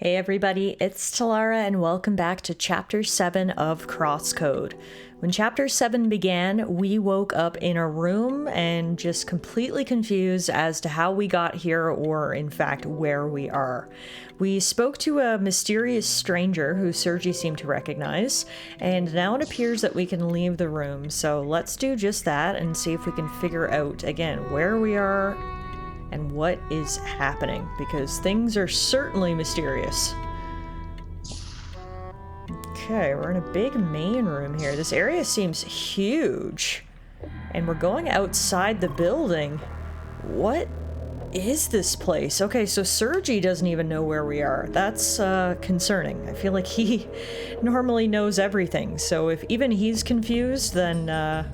Hey everybody, it's Tallara and welcome back to Chapter 7 of CrossCode. When Chapter 7 began, we woke up in a room and just completely confused as to how we got here or, in fact, where we are. We spoke to a mysterious stranger who Sergi seemed to recognize, and now it appears that we can leave the room, so let's do just that and see if we can figure out, again, where we are and what is happening, because things are certainly mysterious. Okay, we're in a big main room here. This area seems huge. And we're going outside the building. What is this place? Okay, so Sergi doesn't even know where we are. That's concerning. I feel like he normally knows everything, so if even he's confused, then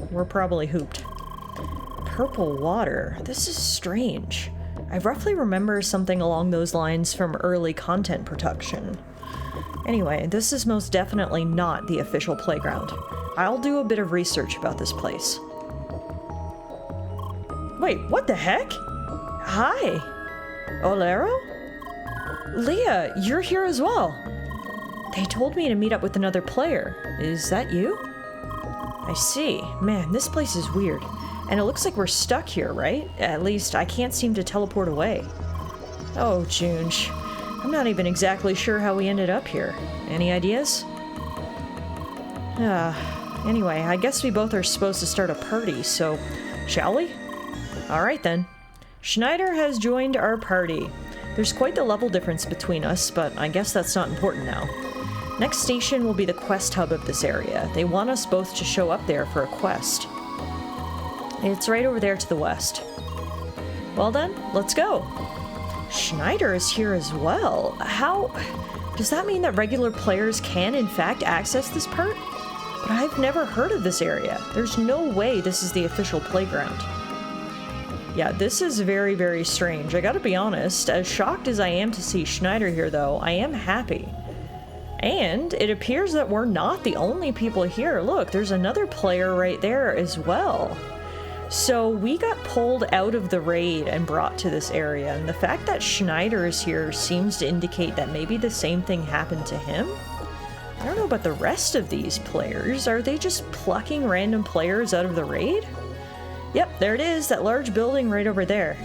we're probably hooped. Purple water. This is strange. I roughly remember something along those lines from early content production. Anyway, this is most definitely not the official playground. I'll do a bit of research about this place. Wait, what the heck? Hi! Olero? Leah, you're here as well. They told me to meet up with another player. Is that you? I see. Man, this place is weird. And it looks like we're stuck here, right? At least I can't seem to teleport away. Oh, Junge. I'm not even exactly sure how we ended up here. Any ideas? Anyway, I guess we both are supposed to start a party, so shall we? Alright then. Schneider has joined our party. There's quite the level difference between us, but I guess that's not important now. Next station will be the quest hub of this area. They want us both to show up there for a quest. It's right over there to the west. Well then, let's go. Schneider is here as well. How... does that mean that regular players can in fact access this part? But I've never heard of this area. There's no way this is the official playground. Yeah, this is very, very strange. I gotta be honest, as shocked as I am to see Schneider here though, I am happy. And it appears that we're not the only people here. Look, there's another player right there as well. So we got pulled out of the raid and brought to this area, and the fact that Schneider is here seems to indicate that maybe the same thing happened to him? I don't know about the rest of these players. Are they just plucking random players out of the raid? Yep, there it is, that large building right over there.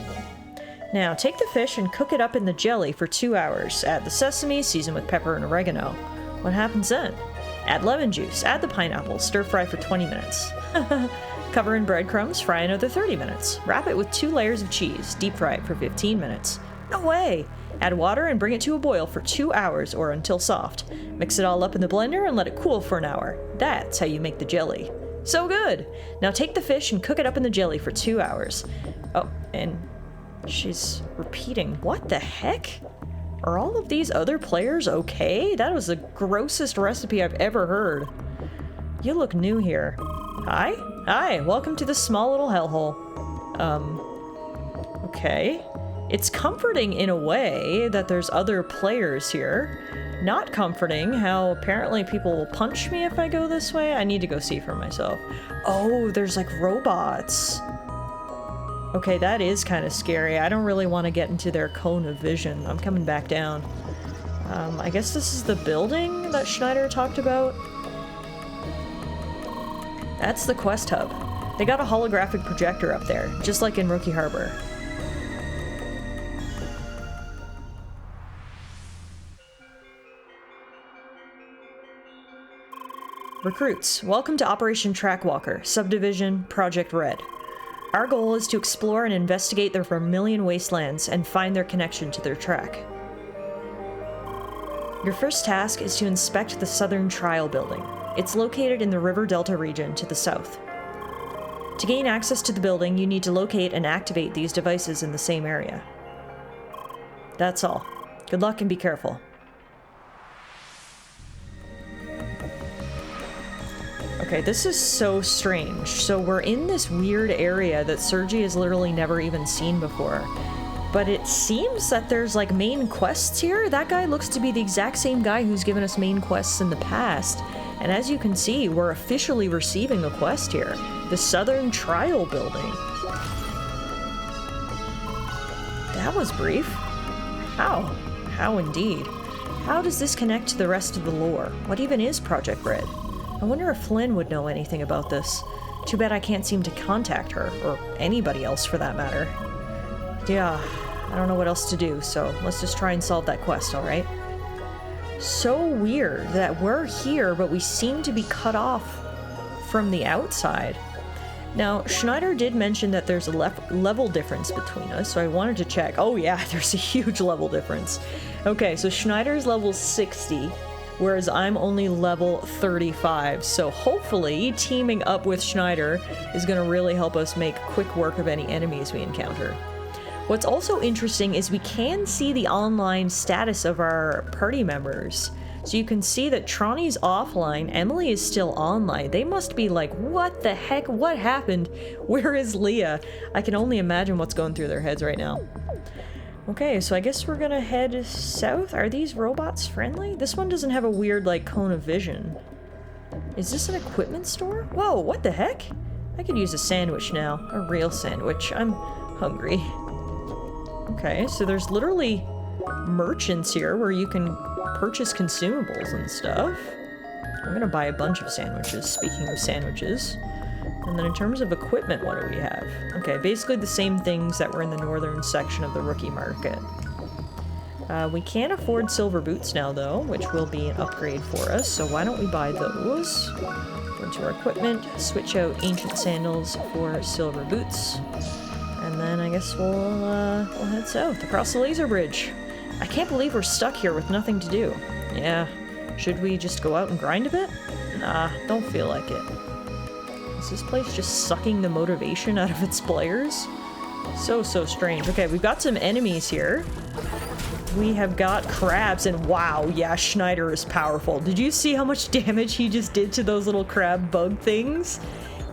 Now, take the fish and cook it up in the jelly for 2 hours. Add the sesame, season with pepper and oregano. What happens then? Add lemon juice, add the pineapple, stir fry for 20 minutes. Cover in breadcrumbs, fry another 30 minutes. Wrap it with 2 layers of cheese, deep fry it for 15 minutes. No way! Add water and bring it to a boil for 2 hours or until soft. Mix it all up in the blender and let it cool for an hour. That's how you make the jelly. So good! Now take the fish and cook it up in the jelly for 2 hours. Oh, and she's repeating. What the heck? Are all of these other players okay? That was the grossest recipe I've ever heard. You look new here. Hi? Hi, welcome to the small little hellhole. Okay. It's comforting in a way that there's other players here. Not comforting how apparently people will punch me if I go this way. I need to go see for myself. Oh, there's like robots. Okay, that is kind of scary. I don't really want to get into their cone of vision. I'm coming back down. I guess this is the building that Schneider talked about. That's the quest hub. They got a holographic projector up there, just like in Rookie Harbor. Recruits, welcome to Operation Trackwalker, Subdivision, Project Red. Our goal is to explore and investigate the Vermilion Wastelands and find their connection to their track. Your first task is to inspect the Southern Trial Building. It's located in the River Delta region to the south. To gain access to the building, you need to locate and activate these devices in the same area. That's all. Good luck and be careful. Okay, this is so strange. So we're in this weird area that Sergi has literally never even seen before. But it seems that there's like main quests here. That guy looks to be the exact same guy who's given us main quests in the past. And as you can see, we're officially receiving a quest here. The Southern Trial Building. That was brief. How indeed. How does this connect to the rest of the lore? What even is Project Red? I wonder if Flynn would know anything about this. Too bad I can't seem to contact her, or anybody else for that matter. Yeah, I don't know what else to do, so let's just try and solve that quest, alright? So weird that we're here, but we seem to be cut off from the outside. Now, Schneider did mention that there's a level difference between us, so I wanted to check. Oh yeah, there's a huge level difference. Okay, so Schneider's level 60, whereas I'm only level 35, so hopefully teaming up with Schneider is going to really help us make quick work of any enemies we encounter. What's also interesting is we can see the online status of our party members. So you can see that Trani's offline, Emily is still online. They must be like, what the heck? What happened? Where is Leah? I can only imagine what's going through their heads right now. Okay, so I guess we're gonna head south. Are these robots friendly? This one doesn't have a weird, like, cone of vision. Is this an equipment store? Whoa, what the heck? I could use a sandwich now. A real sandwich. I'm hungry. Okay, so there's literally merchants here where you can purchase consumables and stuff. I'm gonna buy a bunch of sandwiches, speaking of sandwiches. And then in terms of equipment, what do we have? Okay, basically the same things that were in the northern section of the rookie market. We can't afford silver boots now though, which will be an upgrade for us, so why don't we buy those? Go to our equipment, switch out ancient sandals for silver boots. And then I guess we'll head south, across the laser bridge. I can't believe we're stuck here with nothing to do. Yeah, should we just go out and grind a bit? Nah, don't feel like it. Is this place just sucking the motivation out of its players? So strange. Okay, we've got some enemies here. We have got crabs, and wow, yeah, Schneider is powerful. Did you see how much damage he just did to those little crab bug things?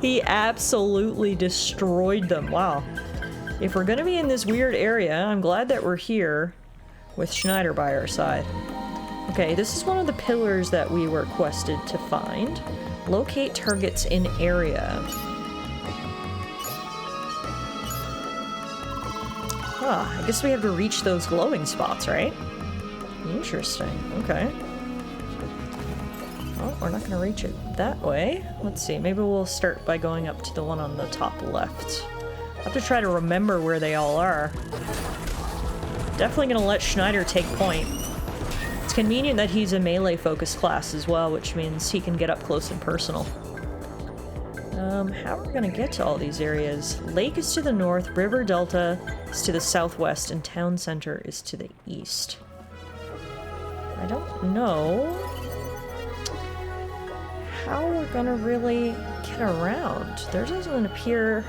He absolutely destroyed them. Wow. If we're gonna be in this weird area, I'm glad that we're here with Schneider by our side. Okay, this is one of the pillars that we were requested to find. Locate targets in area. Ah, I guess we have to reach those glowing spots, right? Interesting, okay. Well, we're not gonna reach it that way. Let's see, maybe we'll start by going up to the one on the top left. I have to try to remember where they all are. Definitely gonna let Schneider take point. It's convenient that he's a melee-focused class as well, which means he can get up close and personal. How are we gonna get to all these areas? Lake is to the north, River Delta is to the southwest, and Town Center is to the east. I don't know how we're gonna really get around. There doesn't appear...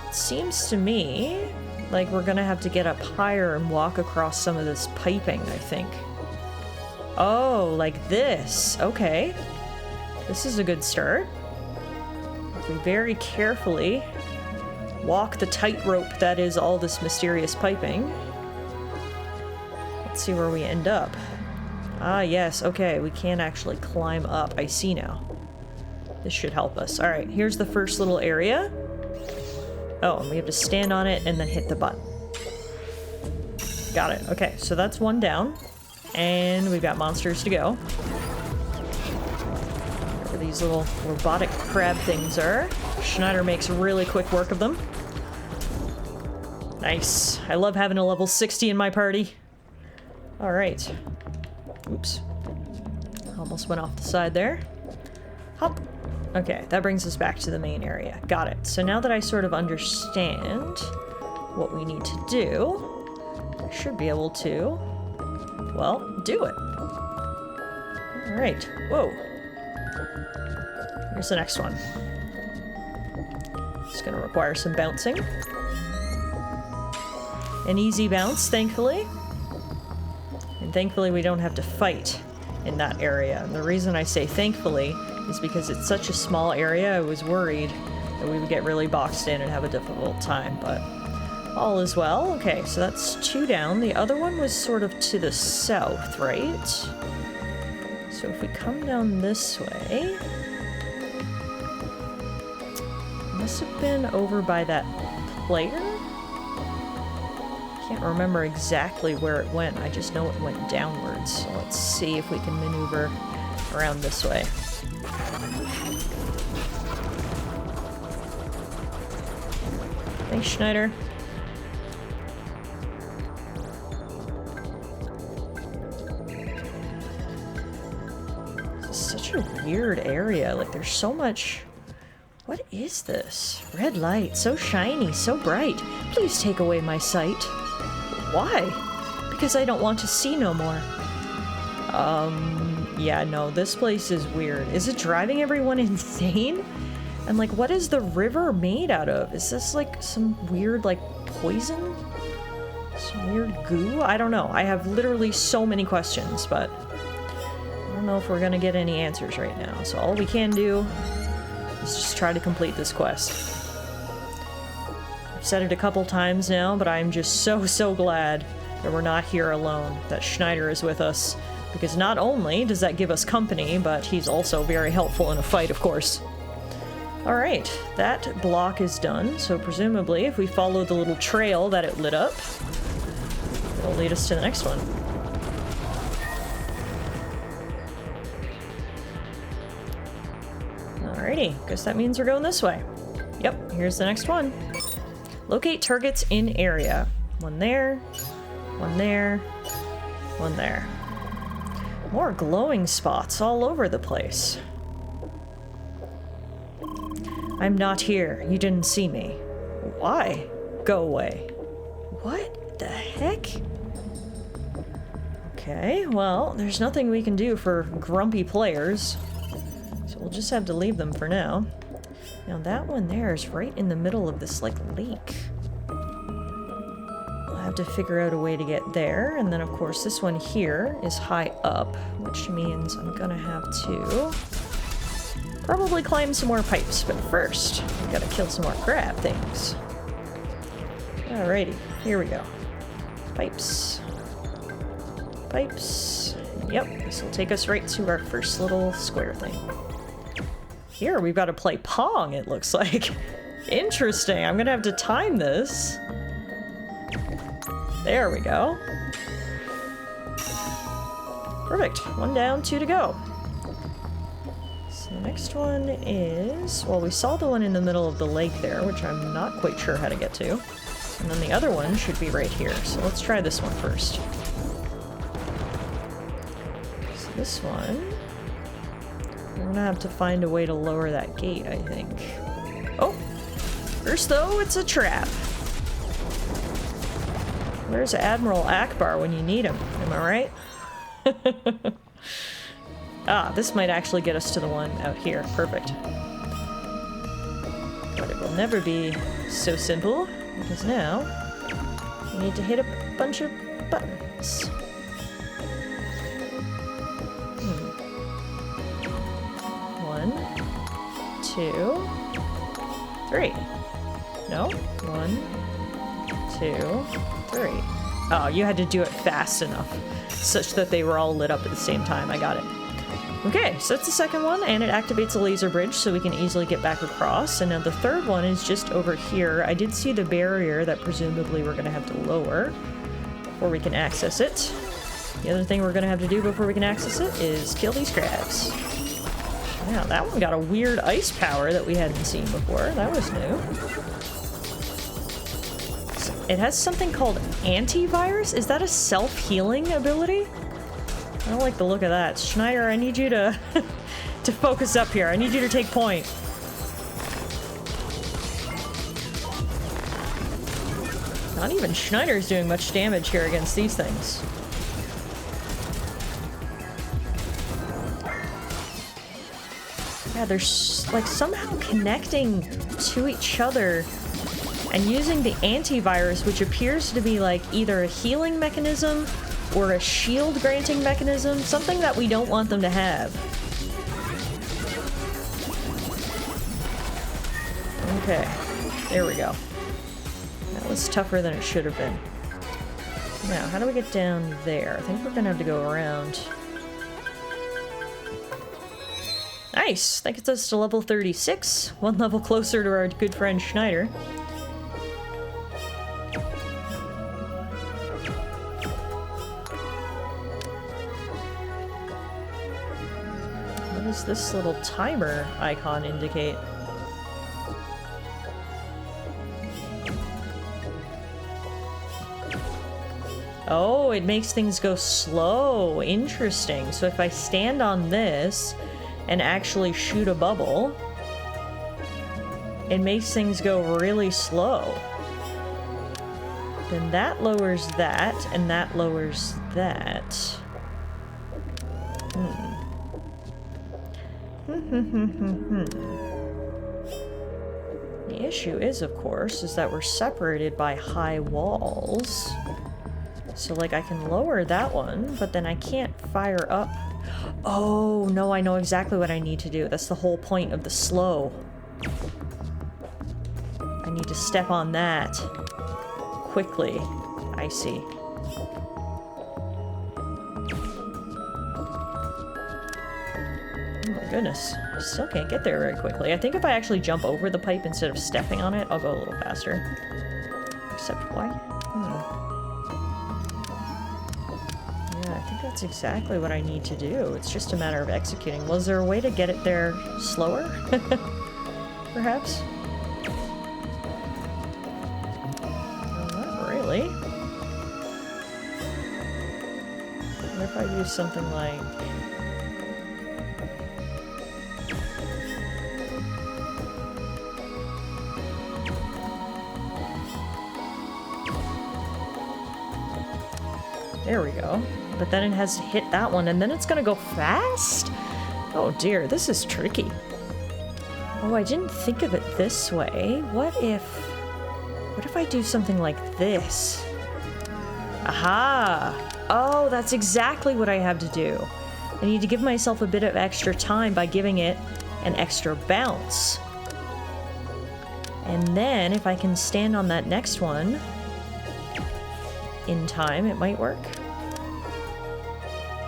It seems to me like we're gonna have to get up higher and walk across some of this piping, I think. Oh, like this. Okay. This is a good start. If we very carefully walk the tightrope that is all this mysterious piping. Let's see where we end up. Ah, yes. Okay, we can actually climb up. I see now. This should help us. Alright, here's the first little area. Oh, and we have to stand on it and then hit the button. Got it. Okay, so that's one down. And we've got monsters to go. Where these little robotic crab things are. Schneider makes really quick work of them. Nice. I love having a level 60 in my party. Alright. Oops. Almost went off the side there. Hop. Okay, that brings us back to the main area. Got it. So now that I sort of understand what we need to do, I should be able to, well, do it. Alright. Whoa. Here's the next one. It's gonna require some bouncing. An easy bounce, thankfully. And thankfully we don't have to fight in that area. And the reason I say thankfully is because it's such a small area, I was worried that we would get really boxed in and have a difficult time, but all is well. Okay, so that's 2 down. The other one was sort of to the south, right? So if we come down this way... Must have been over by that player? Can't remember exactly where it went. I just know it went downwards. So let's see if we can maneuver around this way. Thanks, Schneider. This is such a weird area. Like, there's so much... What is this? Red light, so shiny, so bright. Please take away my sight. Why? Because I don't want to see no more. Yeah, no, this place is weird. Is it driving everyone insane? And like, what is the river made out of? Is this like some weird, like, poison? Some weird goo? I don't know. I have literally so many questions, but I don't know if we're gonna get any answers right now. So all we can do is just try to complete this quest. I've said it a couple times now, but I'm just so glad that we're not here alone, that Schneider is with us, because not only does that give us company, but he's also very helpful in a fight, of course. Alright, that block is done, so presumably if we follow the little trail that it lit up, it'll lead us to the next one. Alrighty, guess that means we're going this way. Yep, here's the next one. Locate targets in area. One there, one there, one there. More glowing spots all over the place. I'm not here. You didn't see me. Why? Go away. What the heck? Okay, well, there's nothing we can do for grumpy players. So we'll just have to leave them for now. Now that one there is right in the middle of this, like, lake. We'll have to figure out a way to get there. And then, of course, this one here is high up, which means I'm gonna have to probably climb some more pipes. But first, we gotta kill some more crab things. Alrighty, here we go. Pipes. Pipes. Yep, this will take us right to our first little square thing. Here, we've got to play Pong, it looks like. Interesting, I'm gonna have to time this. There we go. Perfect, 1 down, 2 to go. So the next one is... Well, we saw the one in the middle of the lake there, which I'm not quite sure how to get to. And then the other one should be right here, so let's try this one first. So this one... We're gonna have to find a way to lower that gate, I think. Oh! First, though, it's a trap. Where's Admiral Akbar when you need him? Am I right? Ah, this might actually get us to the one out here. Perfect. But it will never be so simple, because now we need to hit a bunch of buttons. 1, 2, 3. No? 1, 2, 3. Oh, you had to do it fast enough, such that they were all lit up at the same time. I got it. Okay, so that's the second one, and it activates a laser bridge so we can easily get back across. And now the third one is just over here. I did see the barrier that presumably we're going to have to lower before we can access it. The other thing we're going to have to do before we can access it is kill these crabs. Wow, that one got a weird ice power that we hadn't seen before. That was new. It has something called antivirus? Is that a self-healing ability? I don't like the look of that. Schneider, I need you to to focus up here. I need you to take point. Not even Schneider's doing much damage here against these things. Yeah, they're like somehow connecting to each other and using the antivirus, which appears to be like either a healing mechanism or a shield granting mechanism, something that we don't want them to have. Okay, there we go. That was tougher than it should have been. Now, how do we get down there? I think we're gonna have to go around. Nice! That gets us to level 36. 1 level closer to our good friend Schneider. does this little timer icon indicate? Oh, it makes things go slow. Interesting. So if I stand on this and actually shoot a bubble, it makes things go really slow. Then that lowers that, and that lowers that. The issue is, of course, is that we're separated by high walls. So, like, I can lower that one, but then I can't fire up. Oh, no, I know exactly what I need to do. That's the whole point of the slow. I need to step on that quickly. I see. Oh my goodness. I still can't get there very quickly. I think if I actually jump over the pipe instead of stepping on it, I'll go a little faster. Except why? I think that's exactly what I need to do. It's just a matter of executing. Was there a way to get it there slower? Perhaps? Well, not really. What if I use something like... There we go. But then it has to hit that one, and then it's gonna go fast? Oh dear, this is tricky. Oh, I didn't think of it this way. What if I do something like this? Aha! Oh, that's exactly what I have to do. I need to give myself a bit of extra time by giving it an extra bounce. And then, if I can stand on that next one in time, it might work.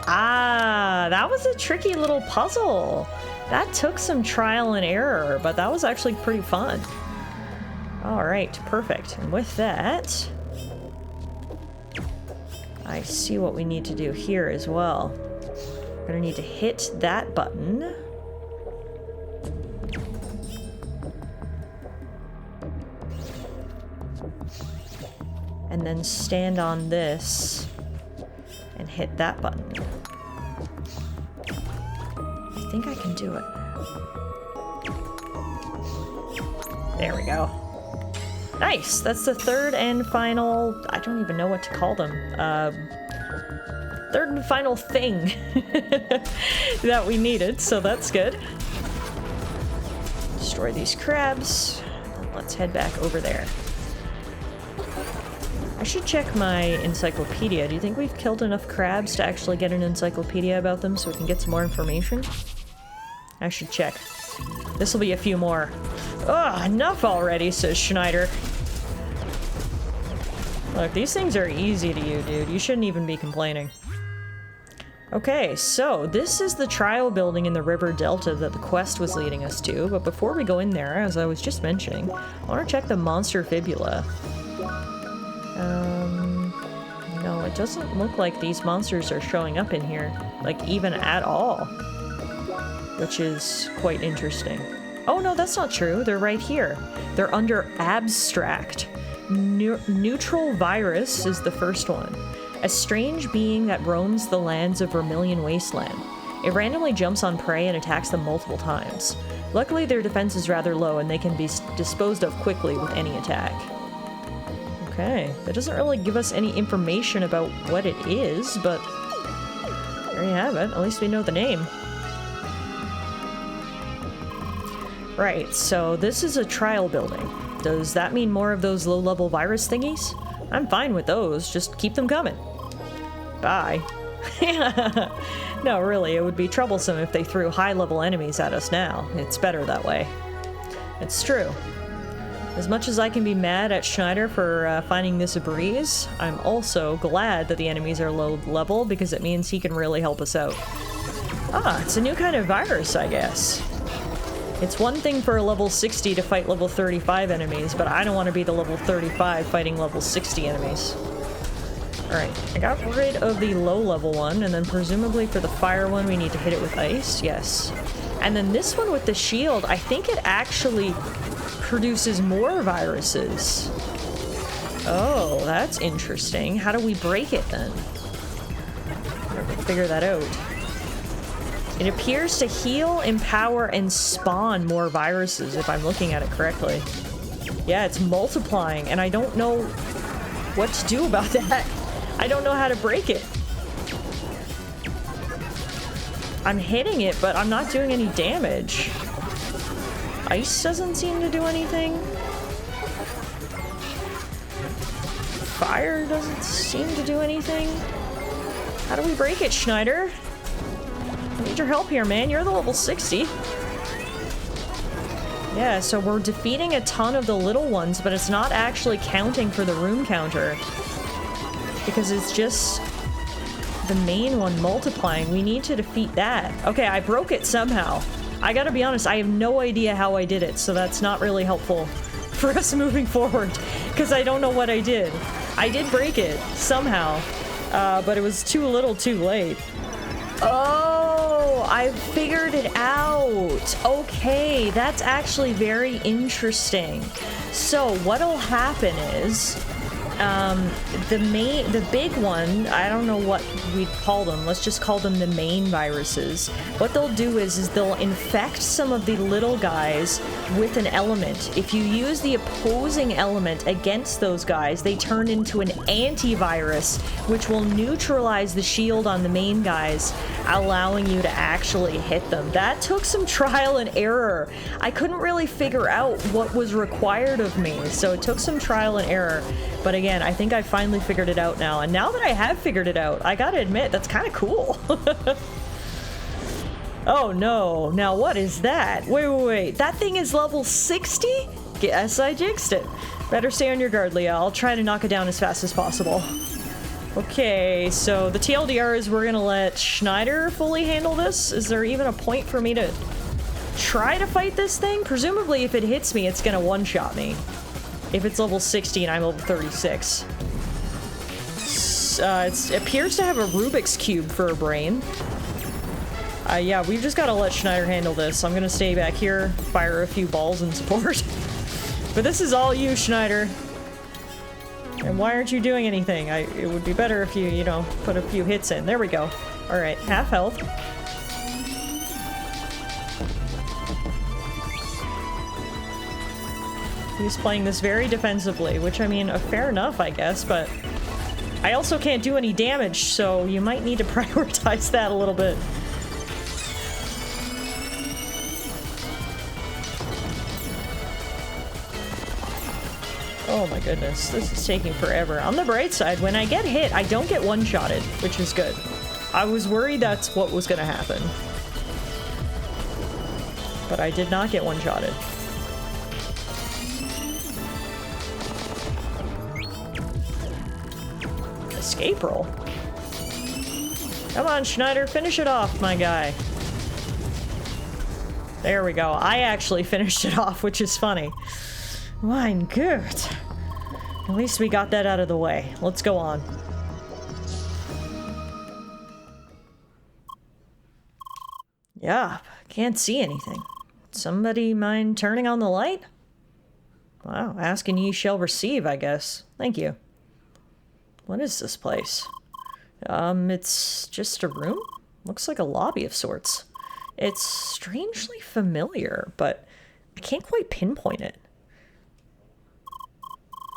Ah, that was a tricky little puzzle. That took some trial and error, but that was actually pretty fun. All right, perfect. And with that, I see what we need to do here as well. We're gonna need to hit that button. And then stand on this and hit that button. I think I can do it. There we go. Nice! That's the third and final... I don't even know what to call them. Third and final thing that we needed, so that's good. Destroy these crabs. Let's head back over there. I should check my encyclopedia. Do you think we've killed enough crabs to actually get an encyclopedia about them so we can get some more information? I should check. This will be a few more. Ugh, enough already, says Schneider. Look, these things are easy to you, dude. You shouldn't even be complaining. Okay, so this is the trial building in the river delta that the quest was leading us to, but before we go in there, as I was just mentioning, I want to check the monster fibula. No, it doesn't look like these monsters are showing up in here, like, even at all. Which is quite interesting. Oh no, that's not true. They're right here. They're under abstract. Neutral virus is the first one. A strange being that roams the lands of Vermilion Wasteland. It randomly jumps on prey and attacks them multiple times. Luckily, their defense is rather low and they can be disposed of quickly with any attack. Okay, that doesn't really give us any information about what it is, but there you have it. At least we know the name. Right, so this is a trial building. Does that mean more of those low-level virus thingies? I'm fine with those, just keep them coming. Bye. No, really, it would be troublesome if they threw high-level enemies at us now. It's better that way. It's true. As much as I can be mad at Schneider for finding this a breeze, I'm also glad that the enemies are low level because it means he can really help us out. Ah, it's a new kind of virus, I guess. It's one thing for a level 60 to fight level 35 enemies, but I don't want to be the level 35 fighting level 60 enemies. Alright, I got rid of the low-level one, and then presumably for the fire one we need to hit it with ice. Yes. And then this one with the shield, I think it actually produces more viruses. Oh, that's interesting. How do we break it then? Figure that out. It appears to heal, empower, and spawn more viruses, if I'm looking at it correctly. Yeah, it's multiplying, and I don't know what to do about that. I don't know how to break it. I'm hitting it, but I'm not doing any damage. Ice doesn't seem to do anything. Fire doesn't seem to do anything. How do we break it, Schneider? I need your help here, man. You're the level 60. Yeah, so we're defeating a ton of the little ones, but it's not actually counting for the room counter. Because it's just the main one multiplying. We need to defeat that. Okay, I broke it somehow. I gotta be honest, I have no idea how I did it, so that's not really helpful for us moving forward, because I don't know what I did. I did break it, somehow, but it was too little too late. Oh, I figured it out. Okay, that's actually very interesting. So what'll happen is, the big one, I don't know what we'd call them, let's just call them the main viruses. What they'll do is they'll infect some of the little guys with an element. If you use the opposing element against those guys, they turn into an antivirus, which will neutralize the shield on the main guys, allowing you to actually hit them. That took some trial and error. I couldn't really figure out what was required of me, so it took some trial and error. But again, I think I finally figured it out now. And now that I have figured it out, I gotta admit, that's kind of cool. Oh no, now what is that? Wait. That thing is level 60? Guess I jinxed it. Better stay on your guard, Leah. I'll try to knock it down as fast as possible. Okay, so the TLDR is we're gonna let Schneider fully handle this. Is there even a point for me to try to fight this thing? Presumably if it hits me, it's gonna one-shot me. If it's level 60 and I'm level 36. It appears to have a Rubik's Cube for a brain. Yeah, we've just gotta let Schneider handle this. I'm gonna stay back here, fire a few balls in support. But this is all you, Schneider. And why aren't you doing anything? It would be better if you know, put a few hits in. There we go. Alright, half health. He's playing this very defensively, which, I mean, fair enough, I guess, but I also can't do any damage, so you might need to prioritize that a little bit. Oh my goodness, this is taking forever. On the bright side, when I get hit, I don't get one-shotted, which is good. I was worried that's what was gonna happen. But I did not get one-shotted. Escape roll. Come on, Schneider, finish it off, my guy. There we go. I actually finished it off, which is funny. Mein Gott. At least we got that out of the way. Let's go on. Yeah, can't see anything. Somebody mind turning on the light? Wow, ask and ye shall receive, I guess. Thank you. What is this place? It's just a room? Looks like a lobby of sorts. It's strangely familiar, but I can't quite pinpoint it.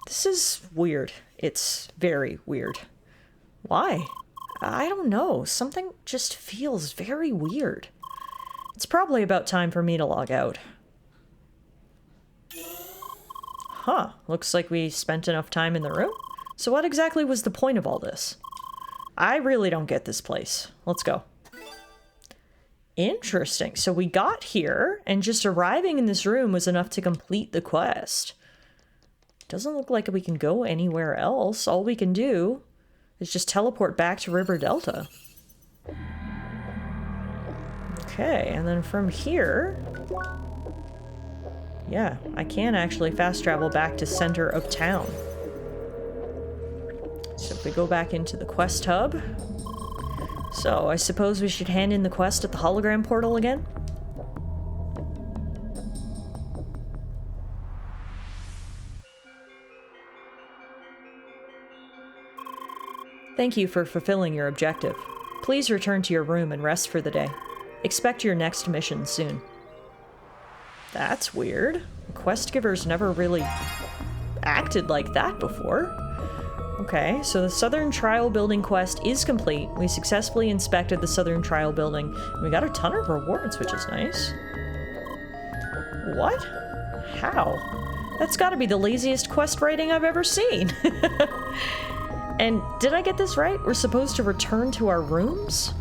This is weird. It's very weird. Why? I don't know. Something just feels very weird. It's probably about time for me to log out. Huh. Looks like we spent enough time in the room. So what exactly was the point of all this? I really don't get this place. Let's go. Interesting. So we got here, and just arriving in this room was enough to complete the quest. Doesn't look like we can go anywhere else. All we can do is just teleport back to River Delta. Okay, and then from here... yeah, I can actually fast travel back to center of town. So We go back into the quest hub. So, I suppose we should hand in the quest at the hologram portal again? Thank you for fulfilling your objective. Please return to your room and rest for the day. Expect your next mission soon. That's weird. Quest givers never really acted like that before. Okay, so the Southern Trial Building quest is complete. We successfully inspected the Southern Trial Building. We got a ton of rewards, which is nice. What? How? That's gotta be the laziest quest writing I've ever seen. And did I get this right? We're supposed to return to our rooms?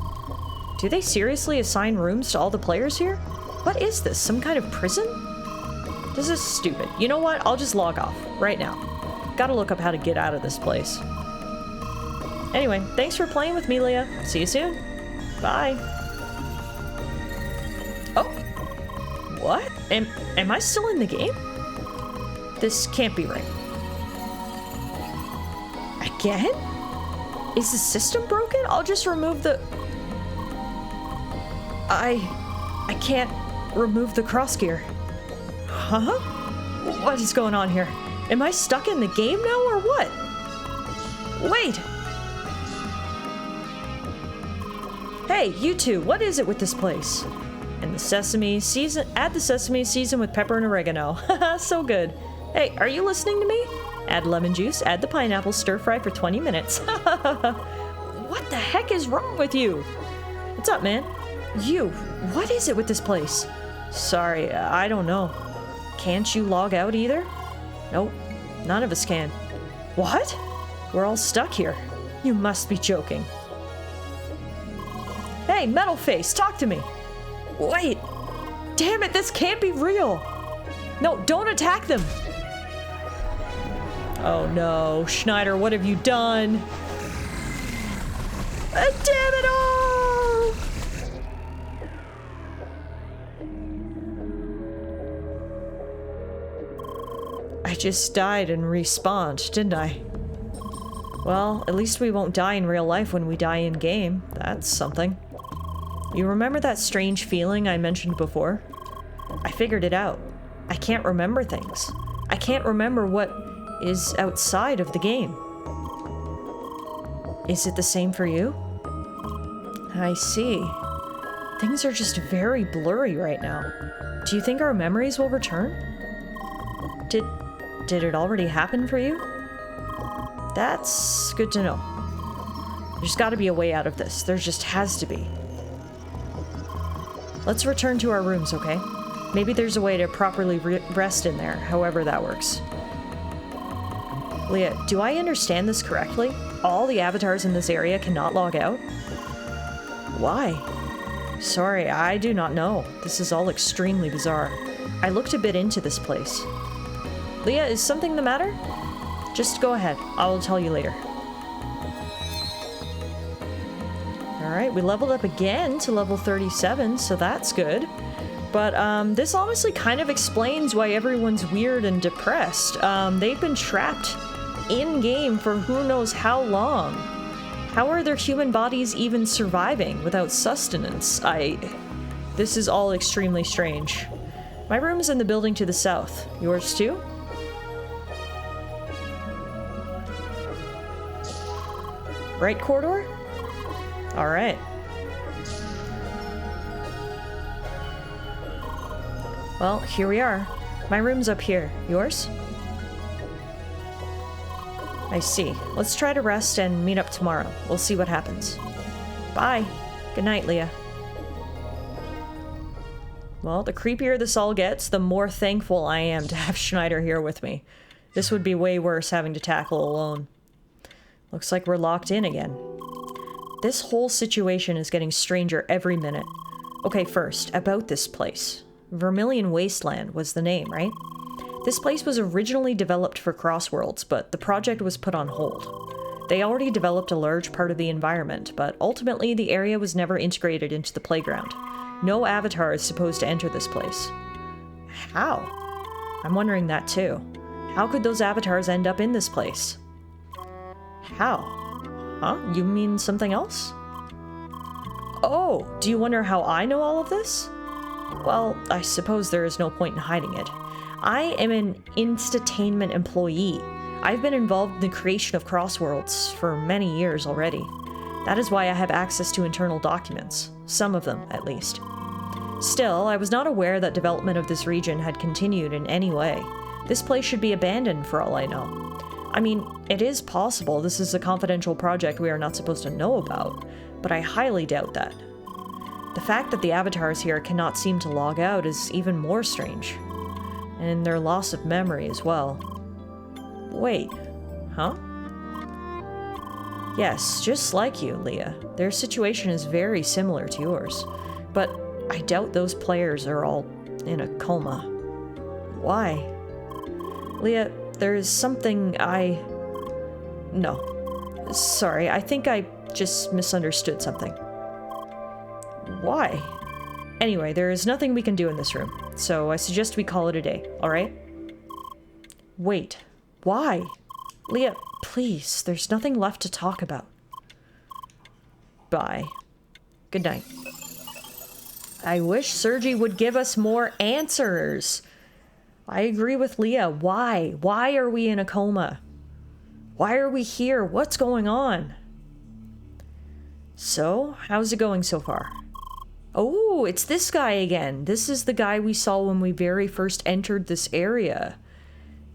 Do they seriously assign rooms to all the players here? What is this? Some kind of prison? This is stupid. You know what? I'll just log off right now. Gotta look up how to get out of this place. Anyway, thanks for playing with me, Leah. See you soon. Bye. Oh. What? Am I still in the game? This can't be right. Again? Is the system broken? I'll just remove the... I can't remove the cross gear. Huh? What is going on here? Am I stuck in the game now or what? Wait! Hey, you two, what is it with this place? And the sesame season... Add the sesame season with pepper and oregano. Haha, so good. Hey, are you listening to me? Add lemon juice, add the pineapple, stir fry for 20 minutes. What the heck is wrong with you? What's up, man? You, what is it with this place? Sorry, I don't know. Can't you log out either? Nope, none of us can. What? We're all stuck here. You must be joking. Hey, Metal Face, talk to me. Wait. Damn it, this can't be real. No, don't attack them. Oh no, Schneider, what have you done? Damn it all! I just died and respawned, didn't I? Well, at least we won't die in real life when we die in game. That's something. You remember that strange feeling I mentioned before? I figured it out. I can't remember things. I can't remember what is outside of the game. Is it the same for you? I see. Things are just very blurry right now. Do you think our memories will return? Did it already happen for you? That's good to know. There's got to be a way out of this. There just has to be. Let's return to our rooms, okay? Maybe there's a way to properly rest in there, however that works. Leah, do I understand this correctly? All the avatars in this area cannot log out? Why? Sorry, I do not know. This is all extremely bizarre. I looked a bit into this place. Leah, is something the matter? Just go ahead. I will tell you later. Alright, we leveled up again to level 37, so that's good. But this honestly kind of explains why everyone's weird and depressed. They've been trapped in-game for who knows how long. How are their human bodies even surviving without sustenance? This is all extremely strange. My room is in the building to the south. Yours too? Right corridor? Alright. Well, here we are. My room's up here. Yours? I see. Let's try to rest and meet up tomorrow. We'll see what happens. Bye. Good night, Leah. Well, the creepier this all gets, the more thankful I am to have Schneider here with me. This would be way worse having to tackle alone. Looks like we're locked in again. This whole situation is getting stranger every minute. Okay, first, about this place. Vermilion Wasteland was the name, right? This place was originally developed for CrossWorlds, but the project was put on hold. They already developed a large part of the environment, but ultimately the area was never integrated into the playground. No avatar is supposed to enter this place. How? I'm wondering that too. How could those avatars end up in this place? How? Huh? You mean something else? Oh, do you wonder how I know all of this? Well, I suppose there is no point in hiding it. I am an Instatainment employee. I've been involved in the creation of CrossWorlds for many years already. That is why I have access to internal documents. Some of them, at least. Still, I was not aware that development of this region had continued in any way. This place should be abandoned for all I know. I mean, it is possible this is a confidential project we are not supposed to know about, but I highly doubt that. The fact that the avatars here cannot seem to log out is even more strange. And their loss of memory as well. Wait, huh? Yes, just like you, Leah. Their situation is very similar to yours. But I doubt those players are all in a coma. Why? Leah, there is something No. Sorry, I think I just misunderstood something. Why? Anyway, there is nothing we can do in this room, so I suggest we call it a day, alright? Wait, why? Leah, please, there's nothing left to talk about. Bye. Good night. I wish Sergi would give us more answers. I agree with Leah. Why? Why are we in a coma? Why are we here? What's going on? So, how's it going so far? Oh, it's this guy again. This is the guy we saw when we very first entered this area.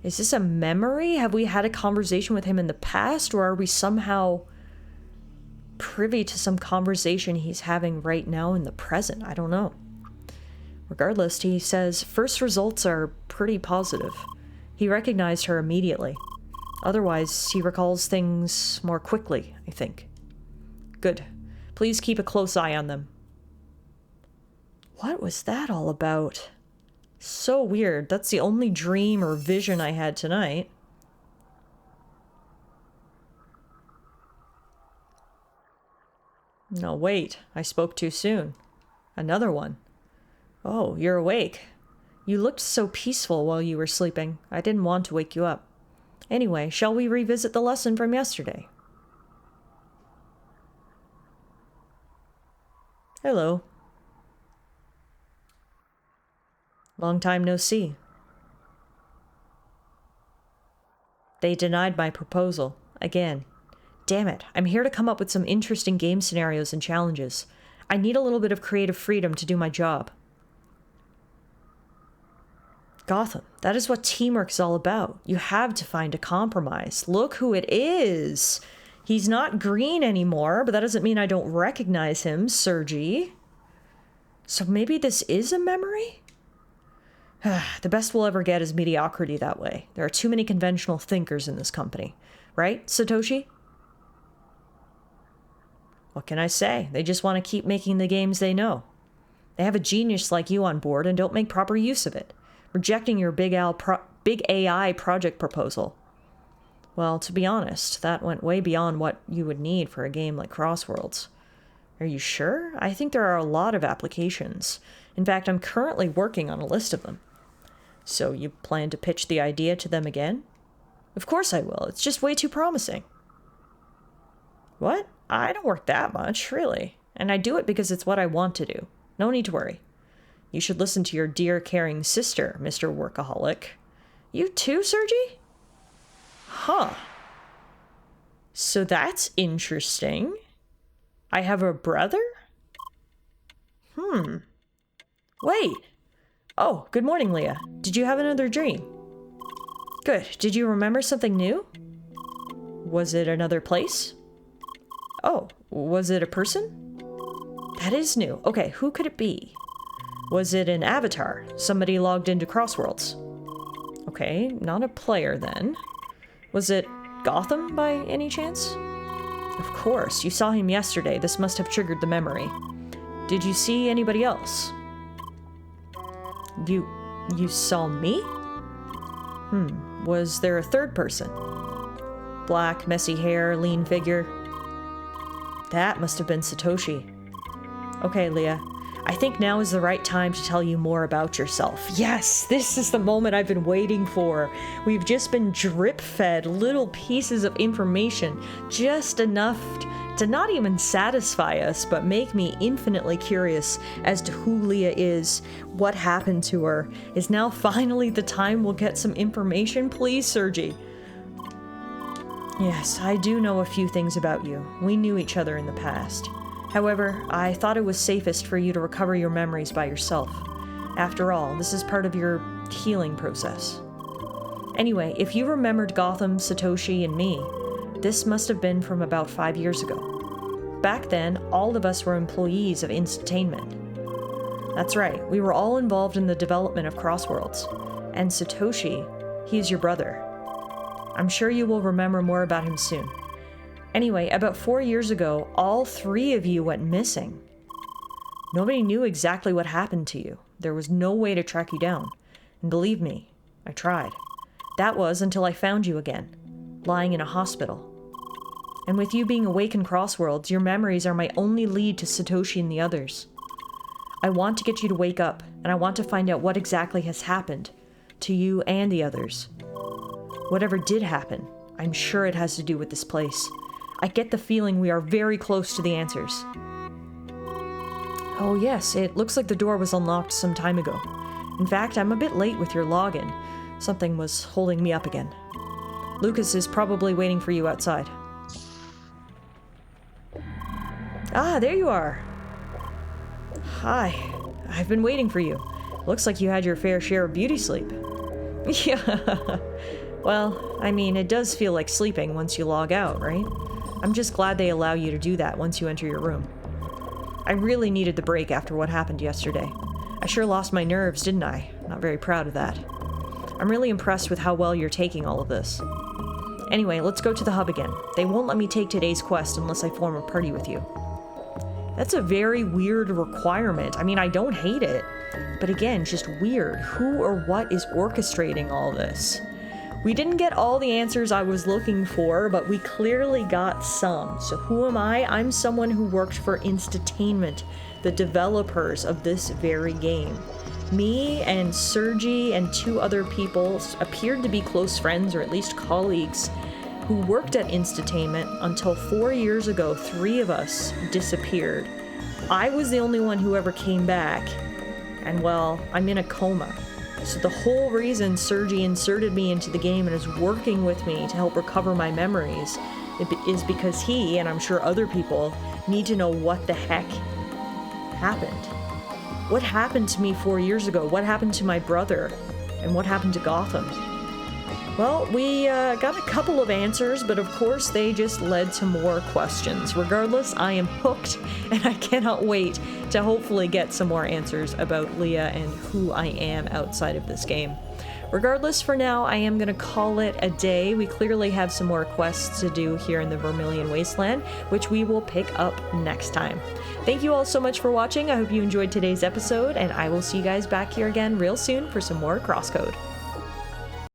Is this a memory? Have we had a conversation with him in the past, or are we somehow privy to some conversation he's having right now in the present? I don't know. Regardless, he says first results are pretty positive. He recognized her immediately. Otherwise, he recalls things more quickly, I think. Good. Please keep a close eye on them. What was that all about? So weird. That's the only dream or vision I had tonight. No, wait. I spoke too soon. Another one. Oh, you're awake. You looked so peaceful while you were sleeping. I didn't want to wake you up. Anyway, shall we revisit the lesson from yesterday? Hello. Long time no see. They denied my proposal. Again. Damn it, I'm here to come up with some interesting game scenarios and challenges. I need a little bit of creative freedom to do my job. Gotham, that is what teamwork's all about. You have to find a compromise. Look who it is! He's not green anymore, but that doesn't mean I don't recognize him, Sergi. So maybe this is a memory? The best we'll ever get is mediocrity that way. There are too many conventional thinkers in this company. Right, Satoshi? What can I say? They just want to keep making the games they know. They have a genius like you on board and don't make proper use of it, rejecting your big AI project proposal. Well, to be honest, that went way beyond what you would need for a game like CrossWorlds. Are you sure? I think there are a lot of applications. In fact, I'm currently working on a list of them. So you plan to pitch the idea to them again? Of course I will. It's just way too promising. What? I don't work that much, really. And I do it because it's what I want to do. No need to worry. You should listen to your dear, caring sister, Mr. Workaholic. You too, Sergi? Huh. So that's interesting. I have a brother? Wait. Oh, good morning, Leah. Did you have another dream? Good. Did you remember something new? Was it another place? Oh, was it a person? That is new. Okay, who could it be? Was it an avatar? Somebody logged into CrossWorlds? Okay, not a player then. Was it Gotham by any chance? Of course, you saw him yesterday. This must have triggered the memory. Did you see anybody else? You saw me? Was there a third person? Black, messy hair, lean figure. That must have been Satoshi. Okay, Leah. I think now is the right time to tell you more about yourself. Yes, this is the moment I've been waiting for. We've just been drip-fed little pieces of information, just enough to not even satisfy us, but make me infinitely curious as to who Leah is, what happened to her. Is now finally the time we'll get some information, please, Sergi? Yes, I do know a few things about you. We knew each other in the past. However, I thought it was safest for you to recover your memories by yourself. After all, this is part of your healing process. Anyway, if you remembered Gotham, Satoshi, and me, this must have been from about 5 years ago. Back then, all of us were employees of Instantainment. That's right, we were all involved in the development of CrossWorlds. And Satoshi, he's your brother. I'm sure you will remember more about him soon. Anyway, about 4 years ago, all 3 of you went missing. Nobody knew exactly what happened to you. There was no way to track you down. And believe me, I tried. That was until I found you again, lying in a hospital. And with you being awake in CrossWorlds, your memories are my only lead to Satoshi and the others. I want to get you to wake up, and I want to find out what exactly has happened to you and the others. Whatever did happen, I'm sure it has to do with this place. I get the feeling we are very close to the answers. Oh yes, it looks like the door was unlocked some time ago. In fact, I'm a bit late with your login. Something was holding me up again. Lucas is probably waiting for you outside. Ah, there you are. Hi. I've been waiting for you. Looks like you had your fair share of beauty sleep. Yeah. Well, I mean, it does feel like sleeping once you log out, right? I'm just glad they allow you to do that once you enter your room. I really needed the break after what happened yesterday. I sure lost my nerves, didn't I? Not very proud of that. I'm really impressed with how well you're taking all of this. Anyway, let's go to the hub again. They won't let me take today's quest unless I form a party with you. That's a very weird requirement. I mean, I don't hate it. But again, just weird. Who or what is orchestrating all this? We didn't get all the answers I was looking for, but we clearly got some. So who am I? I'm someone who worked for Instantainment, the developers of this very game. Me and Sergi and 2 other people appeared to be close friends, or at least colleagues, who worked at Instantainment until 4 years ago 3 of us disappeared. I was the only one who ever came back, and well, I'm in a coma. So the whole reason Sergi inserted me into the game and is working with me to help recover my memories is because he, and I'm sure other people, need to know what the heck happened. What happened to me 4 years ago? What happened to my brother? And what happened to Gotham? Well, we got a couple of answers, but of course they just led to more questions. Regardless, I am hooked, and I cannot wait to hopefully get some more answers about Leah and who I am outside of this game. Regardless, for now, I am going to call it a day. We clearly have some more quests to do here in the Vermilion Wasteland, which we will pick up next time. Thank you all so much for watching. I hope you enjoyed today's episode, and I will see you guys back here again real soon for some more CrossCode.